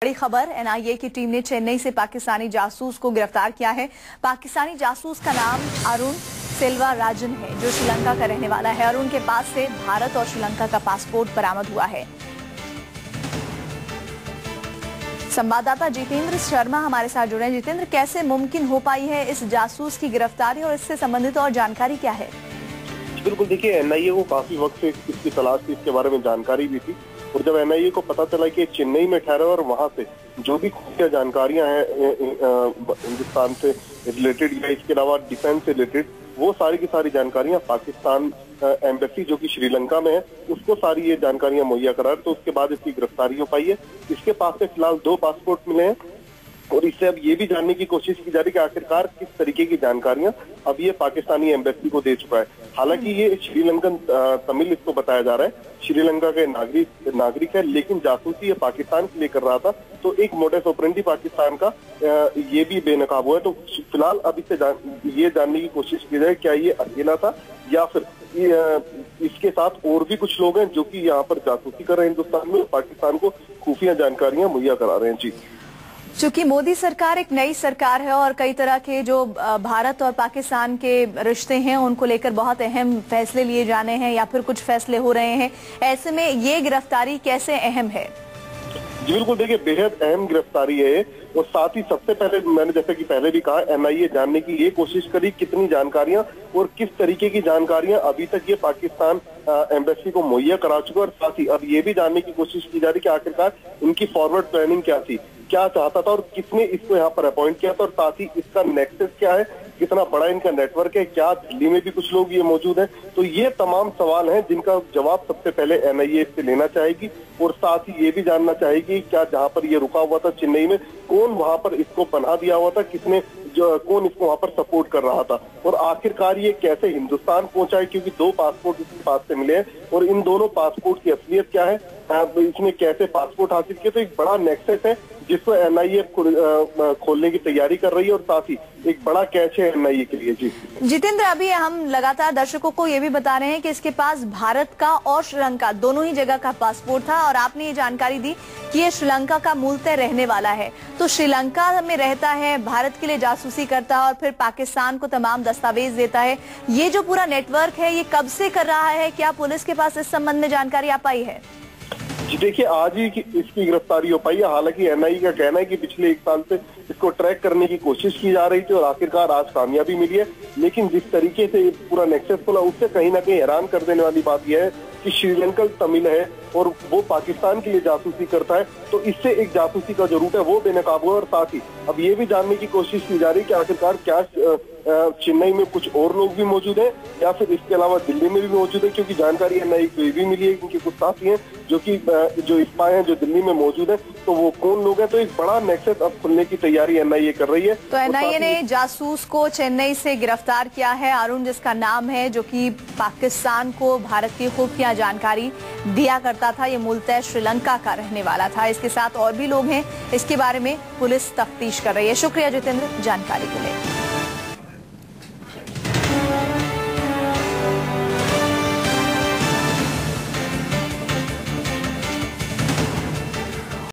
बड़ी खबर, एनआईए की टीम ने चेन्नई से पाकिस्तानी जासूस को गिरफ्तार किया है। पाकिस्तानी जासूस का नाम अरुण सेल्वाराजन है, जो श्रीलंका का रहने वाला है। अरुण के पास से भारत और श्रीलंका का पासपोर्ट बरामद हुआ है। संवाददाता जितेंद्र शर्मा हमारे साथ जुड़े हैं। जितेंद्र, कैसे मुमकिन हो पाई है इस जासूस की गिरफ्तारी और इससे संबंधित और जानकारी क्या है? बिल्कुल, देखिए, एनआईए को काफी वक्त से इसकी तलाश थी, इसके बारे में जानकारी भी थी। और जब एनआईए को पता चला कि चेन्नई में ठहरा और वहां से जो भी खुफिया जानकारियां हैं हिंदुस्तान से रिलेटेड या इसके अलावा डिफेंस से रिलेटेड, वो सारी की सारी जानकारियां पाकिस्तान एम्बेसी जो कि श्रीलंका में है उसको सारी ये जानकारियां मुहैया करा, तो उसके बाद इसकी गिरफ्तारी हो पाई है। इसके पास से फिलहाल 2 पासपोर्ट मिले हैं और इससे अब ये भी जानने की कोशिश की जा रही है कि आखिरकार किस तरीके की जानकारियां अब ये पाकिस्तानी एम्बेसी को दे चुका है। हालांकि ये श्रीलंकन तमिल इसको बताया जा रहा है, श्रीलंका के नागरिक है, लेकिन जासूसी ये पाकिस्तान के लिए कर रहा था, तो एक मोडस ऑपरेंडी पाकिस्तान का ये भी बेनकाब हुआ है। तो फिलहाल अब इससे ये जानने की कोशिश की जाए क्या ये अकेला था या फिर इसके साथ और भी कुछ लोग हैं जो कि यहाँ पर जासूसी कर रहे हैं हिंदुस्तान में, पाकिस्तान को खुफिया जानकारियां मुहैया करा रहे हैं। जी, चूंकि मोदी सरकार एक नई सरकार है और कई तरह के जो भारत और पाकिस्तान के रिश्ते हैं उनको लेकर बहुत अहम फैसले लिए जाने हैं या फिर कुछ फैसले हो रहे हैं, ऐसे में ये गिरफ्तारी कैसे अहम है? जी बिल्कुल, देखिए, बेहद अहम गिरफ्तारी है। और साथ ही सबसे पहले मैंने जैसे कि पहले भी कहा, एनआईए जानने की ये कोशिश करी कितनी जानकारियां और किस तरीके की जानकारियां अभी तक ये पाकिस्तान एम्बेसी को मुहैया करा चुका है। और साथ ही अब ये भी जानने की कोशिश की जा रही है कि आखिरकार इनकी फॉरवर्ड प्लानिंग क्या थी, क्या चाहता था और किसने इसको यहाँ पर अपॉइंट किया था, और साथ ही इसका नेक्सस क्या है, कितना बड़ा इनका नेटवर्क है, क्या दिल्ली में भी कुछ लोग ये मौजूद हैं। तो ये तमाम सवाल हैं जिनका जवाब सबसे पहले एनआईए से लेना चाहेगी। और साथ ही ये भी जानना चाहेगी क्या जहाँ पर ये रुका हुआ था चेन्नई में, कौन वहां पर इसको पनाह दिया हुआ था, किसने कौन इसको वहां पर सपोर्ट कर रहा था, और आखिरकार ये कैसे हिंदुस्तान पहुंचा है, क्योंकि 2 पासपोर्ट इसके पास से मिले हैं और इन दोनों पासपोर्ट की असलियत क्या है, इसने कैसे पासपोर्ट हासिल किए। तो एक बड़ा नेक्सस है जिसको एनआईए खोलने की तैयारी कर रही है और साथ ही एक बड़ा कैच है एनआईए के लिए। जी जितेंद्र, अभी हम लगातार दर्शकों को ये भी बता रहे हैं कि इसके पास भारत का और श्रीलंका दोनों ही जगह का पासपोर्ट था और आपने ये जानकारी दी कि ये श्रीलंका का मूलतः रहने वाला है। तो श्रीलंका में रहता है, भारत के लिए जासूसी करता है और फिर पाकिस्तान को तमाम दस्तावेज देता है। ये जो पूरा नेटवर्क है ये कब से कर रहा है? क्या पुलिस के पास इस संबंध में जानकारी आ पाई है? जी देखिए, आज ही इसकी गिरफ्तारी हो पाई है। हालांकि एनआईए का कहना है कि पिछले 1 साल से इसको ट्रैक करने की कोशिश की जा रही थी और आखिरकार आज कामयाबी मिली है। लेकिन जिस तरीके से पूरा नेक्सस खुला उससे कहीं ना कहीं हैरान कर देने वाली बात यह है कि श्रीलंकन तमिल है और वो पाकिस्तान के लिए जासूसी करता है, तो इससे एक जासूसी का जो रूट है वो बेनकाब हुआ। और साथ ही अब ये भी जानने की कोशिश की जा रही है कि आखिरकार क्या चेन्नई में कुछ और लोग भी मौजूद हैं या फिर इसके अलावा दिल्ली में भी मौजूद है, क्योंकि जानकारी एनआईए को ये भी मिली है क्योंकि कुछ साथी हैं जो स्पाई हैं जो दिल्ली में मौजूद है, तो वो कौन लोग हैं। तो एक बड़ा नेक्सस अब खुलने की तैयारी एनआईए कर रही है। तो एनआईए ने जासूस को चेन्नई से गिरफ्तार किया है, अरुण जिसका नाम है, जो कि पाकिस्तान को भारत की खुफिया जानकारी दिया करता था। ये मूलतः श्रीलंका का रहने वाला था। इसके साथ और भी लोग हैं, इसके बारे में पुलिस तफ्तीश कर रही है। शुक्रिया जितेंद्र जानकारी के लिए।